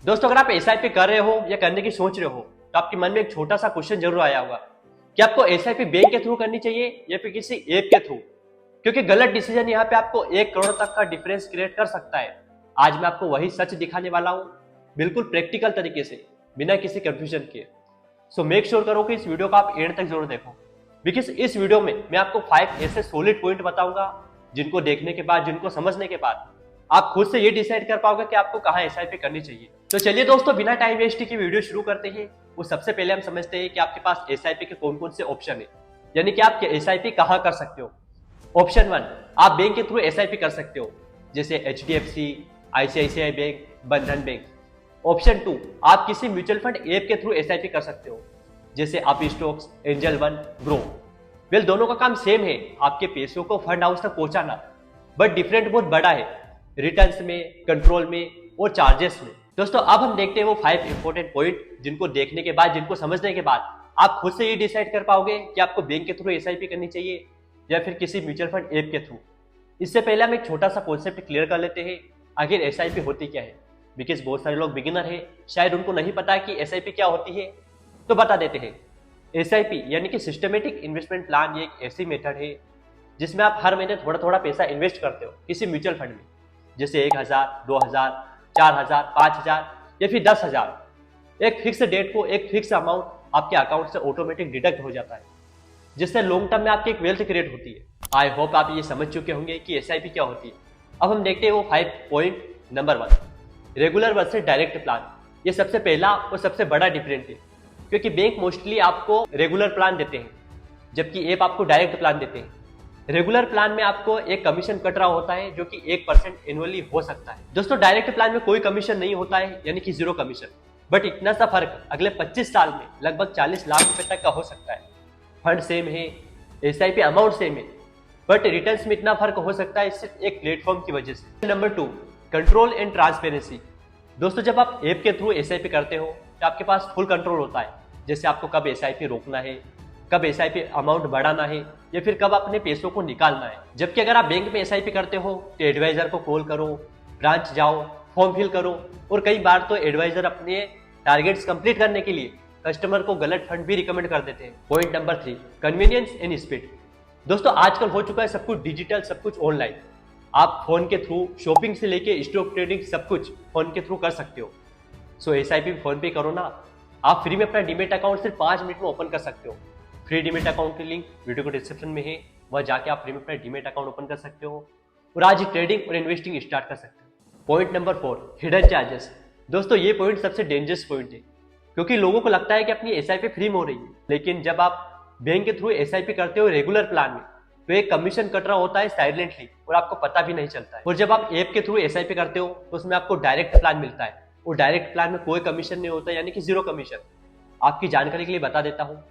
दोस्तों अगर आप एसआईपी कर रहे हो या करने की सोच रहे हो तो आपके मन में एक छोटा सा क्वेश्चन जरूर आया होगा कि आपको एसआईपी बैंक के थ्रू करनी चाहिए या फिर किसी ऐप के थ्रू, क्योंकि गलत डिसीजन यहाँ पे आपको 1 करोड़ तक का डिफरेंस क्रिएट कर सकता है। आज मैं आपको वही सच दिखाने वाला हूँ, बिल्कुल प्रैक्टिकल तरीके से, बिना किसी कंफ्यूजन के। सो मेक श्योर करो कि इस वीडियो को आप एंड तक जरूर देखो, बिकॉज इस वीडियो में मैं आपको 5 ऐसे सॉलिड पॉइंट बताऊंगा जिनको देखने के बाद, जिनको समझने के बाद आप खुद से ये डिसाइड कर पाओगे कि आपको कहाँ एसआईपी करनी चाहिए। तो चलिए दोस्तों, बिना टाइम वेस्ट की वीडियो शुरू करते हैं। वो सबसे पहले हम समझते हैं कि आपके पास एसआईपी के कौन कौन से ऑप्शन है, यानी कि आप एसआईपी कहाँ कर सकते हो। ऑप्शन 1, आप बैंक के थ्रू एसआईपी कर सकते हो, जैसे एचडीएफसी, आईसीआईसीआई बैंक, बंधन बैंक। ऑप्शन 2, आप किसी म्यूचुअल फंड ऐप के थ्रू एसआईपी कर सकते हो, जैसे आप stocks, angel one, grow. Well, दोनों का काम सेम है, आपके पैसों को फंड हाउस तक पहुंचाना, बट डिफरेंट बहुत बड़ा है, रिटर्न्स में, कंट्रोल में और चार्जेस में। दोस्तों अब हम देखते हैं वो 5 इंपॉर्टेंट पॉइंट जिनको देखने के बाद, जिनको समझने के बाद आप खुद से ये डिसाइड कर पाओगे कि आपको बैंक के थ्रू एसआईपी करनी चाहिए या फिर किसी म्यूचुअल फंड ऐप के थ्रू। इससे पहले हम एक छोटा सा कॉन्सेप्ट क्लियर कर लेते हैं, आखिर एसआईपी होती क्या है, बिकॉज बहुत सारे लोग बिगिनर है, शायद उनको नहीं पता कि एसआईपी क्या होती है। तो बता देते हैं, एसआईपी यानी कि सिस्टमेटिक इन्वेस्टमेंट प्लान, ये एक ऐसी मेथड है जिसमें आप हर महीने थोड़ा थोड़ा पैसा इन्वेस्ट करते हो किसी म्यूचुअल फंड में, जैसे 1000, 2000, 4000, 5000 या फिर 10,000। एक फिक्स डेट को एक फिक्स अमाउंट आपके अकाउंट से ऑटोमेटिक डिडक्ट हो जाता है, जिससे लॉन्ग टर्म में आपकी एक वेल्थ क्रिएट होती है। आई होप आप ये समझ चुके होंगे कि एसआईपी क्या होती है। अब हम देखते हैं वो 5 point. Number 1, regular versus direct plan. ये सबसे पहला और सबसे बड़ा डिफरेंस है, क्योंकि बैंक मोस्टली आपको रेगुलर प्लान देते हैं, जबकि ऐप आपको डायरेक्ट प्लान देते हैं। रेगुलर प्लान में आपको एक कमीशन कट रहा होता है जो कि 1% एनुअली हो सकता है। दोस्तों डायरेक्ट प्लान में कोई कमीशन नहीं होता है, यानी कि 0 कमीशन, बट इतना सा फर्क अगले 25 साल में लगभग 40 लाख रुपए तक का हो सकता है। फंड सेम है, एसआईपी अमाउंट सेम है, बट रिटर्न्स में इतना फर्क हो सकता है सिर्फ एक प्लेटफॉर्म की वजह से। Number 2, control and transparency. दोस्तों जब आप ऐप के थ्रू एसआईपी करते हो तो आपके पास फुल कंट्रोल होता है, जैसे आपको कब एसआईपी रोकना है, कब एसआईपी अमाउंट बढ़ाना है या फिर कब अपने पैसों को निकालना है। जबकि अगर आप बैंक में एसआईपी करते हो तो एडवाइजर को कॉल करो, ब्रांच जाओ, फॉर्म फिल करो, और कई बार तो एडवाइजर अपने टारगेट्स कंप्लीट करने के लिए कस्टमर को गलत फंड भी रिकमेंड कर देते हैं। Point number 3, convenience and speed. दोस्तों आजकल हो चुका है सब कुछ डिजिटल, सब कुछ ऑनलाइन। आप फोन के थ्रू शॉपिंग से लेके स्टॉक ट्रेडिंग सब कुछ फोन के थ्रू कर सकते हो। सो एसआईपी फोन पे करो ना, आप फ्री में अपना डीमेट अकाउंट सिर्फ 5 मिनट में ओपन कर सकते हो। फ्री डीमेट अकाउंट की लिंक वीडियो को डिस्क्रिप्शन में है, वहां जाके आप फ्री में अपना डीमेट अकाउंट ओपन कर सकते हो और आज ही ट्रेडिंग और इन्वेस्टिंग स्टार्ट कर सकते हो। Point number 4, hidden charges. दोस्तों ये पॉइंट सबसे डेंजरस पॉइंट है, क्योंकि लोगों को लगता है कि अपनी एसआईपी फ्री में हो रही है, लेकिन जब आप बैंक के थ्रू एसआईपी करते हो रेगुलर प्लान में तो एक कमीशन कट रहा होता है साइलेंटली और आपको पता भी नहीं चलता है। और जब आप ऐप के थ्रू एसआईपी करते हो तो उसमें आपको डायरेक्ट प्लान मिलता है, और डायरेक्ट प्लान में कोई कमीशन नहीं होता, यानी कि 0 कमीशन। आपकी जानकारी के लिए बता देता हूँ,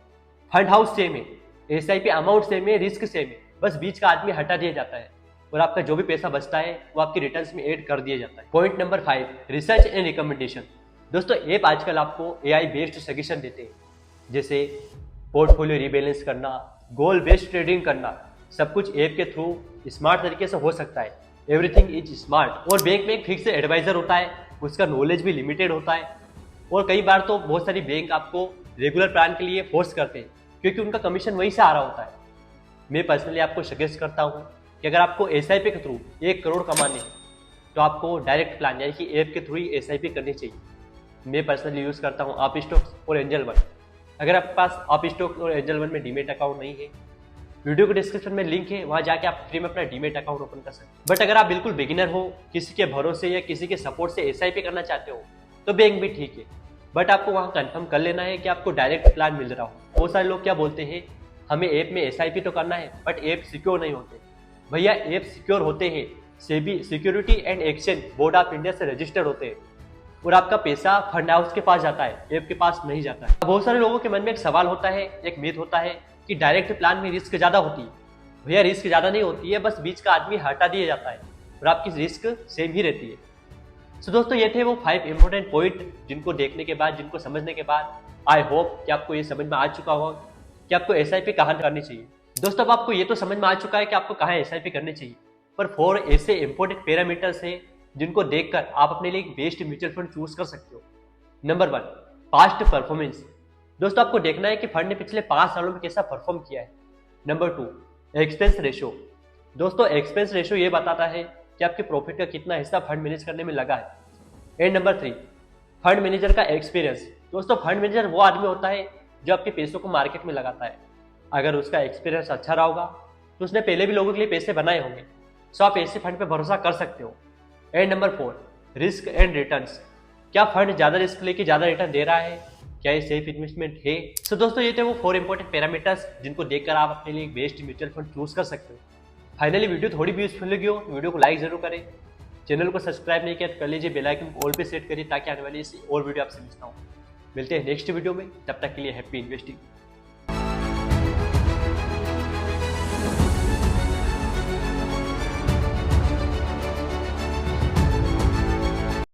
फंड हाउस सेम है, एसआईपी अमाउंट सेम है, रिस्क सेम है, बस बीच का आदमी हटा दिया जाता है और आपका जो भी पैसा बचता है वो आपकी रिटर्न्स में ऐड कर दिया जाता है। Point number 5, research and recommendation. दोस्तों ऐप आजकल आपको एआई बेस्ड सजेशन देते हैं, जैसे पोर्टफोलियो रिबैलेंस करना, गोल बेस्ड ट्रेडिंग करना, सब कुछ ऐप के थ्रू स्मार्ट तरीके से हो सकता है। Everything is smart. और बैंक में एक फिक्स एडवाइजर होता है, उसका नॉलेज भी लिमिटेड होता है, और कई बार तो बहुत सारी बैंक आपको रेगुलर प्लान के लिए फोर्स करते हैं, क्योंकि उनका कमीशन वहीं से आ रहा होता है। मैं पर्सनली आपको सजेस्ट करता हूँ कि अगर आपको एसआईपी के थ्रू 1 करोड़ कमाने हैं तो आपको डायरेक्ट प्लान यानी कि ऐप के थ्रू ही एसआईपी करनी चाहिए। मैं पर्सनली यूज़ करता हूँ आप स्टॉक्स और एंजल वन। अगर आपके पास आप स्टॉक्स और एंजल वन में डीमेट अकाउंट नहीं है, वीडियो के डिस्क्रिप्शन में लिंक है, वहाँ जाके आप फ्री में अपना डीमेट अकाउंट ओपन कर सकते हैं। बट अगर आप बिल्कुल बिगिनर हो, किसी के भरोसे या किसी के सपोर्ट से एसआईपी करना चाहते हो तो बैंक भी ठीक है, बट आपको वहाँ कंफर्म कर लेना है कि आपको डायरेक्ट प्लान मिल रहा हो। बहुत सारे लोग क्या बोलते हैं, हमें ऐप में एसआईपी तो करना है बट ऐप सिक्योर नहीं होते। भैया ऐप सिक्योर होते हैं, SEBI security and exchange board of India से रजिस्टर्ड होते हैं, और आपका पैसा फंड हाउस के पास जाता है, ऐप के पास नहीं जाता है। बहुत सारे लोगों के मन में एक सवाल होता है, एक मिथ होता है कि डायरेक्ट प्लान में रिस्क ज्यादा होती है। भैया रिस्क ज्यादा नहीं होती है, बस बीच का आदमी हटा दिया जाता है और आपकी रिस्क सेम ही रहती है। सो दोस्तों ये थे वो 5 इंपॉर्टेंट पॉइंट जिनको देखने के बाद, जिनको समझने के बाद आई होप कि आपको ये समझ में आ चुका होगा कि आपको एसआईपी कहाँ करनी चाहिए। दोस्तों अब आपको ये तो समझ में आ चुका है कि आपको कहाँ एसआईपी करनी चाहिए, पर 4 ऐसे इंपॉर्टेंट पैरामीटर्स हैं जिनको देखकर आप अपने लिए एक बेस्ट म्यूचुअल फंड चूज कर सकते हो। Number 1, past performance. दोस्तों आपको देखना है कि फंड ने पिछले 5 सालों में कैसा परफॉर्म किया है। Number 2, expense ratio. दोस्तों एक्सपेंस रेशियो ये बताता है कि आपके प्रॉफिट का कितना हिस्सा फंड मैनेज करने में लगा है। एंड नंबर 3, फंड मैनेजर का एक्सपीरियंस। दोस्तों फंड मैनेजर वो आदमी होता है जो आपके पैसों को मार्केट में लगाता है। अगर उसका एक्सपीरियंस अच्छा रहा होगा तो उसने पहले भी लोगों के लिए पैसे बनाए होंगे, सो आप ऐसे फंड पे भरोसा कर सकते हो। And number 4, risk and returns. क्या फंड ज्यादा रिस्क लेके ज्यादा रिटर्न दे रहा है? क्या ये सेफ इन्वेस्टमेंट है? सो दोस्तों ये थे वो 4 इंपॉर्टेंट पैरामीटर्स जिनको देखकर आप अपने लिए बेस्ट म्यूचुअल फंड चूज कर सकते हो। फाइनली वीडियो थोड़ी भी यूजफुल लगी हो तो वीडियो को लाइक जरूर करें। चैनल को सब्सक्राइब नहीं किया तो कर लीजिए, बेल आइकन को ऑल पे सेट करिए ताकि आने वाली ऐसी और वीडियो आपसे मिस ना हो। मिलते हैं नेक्स्ट वीडियो में, तब तक के लिए हैप्पी इन्वेस्टिंग।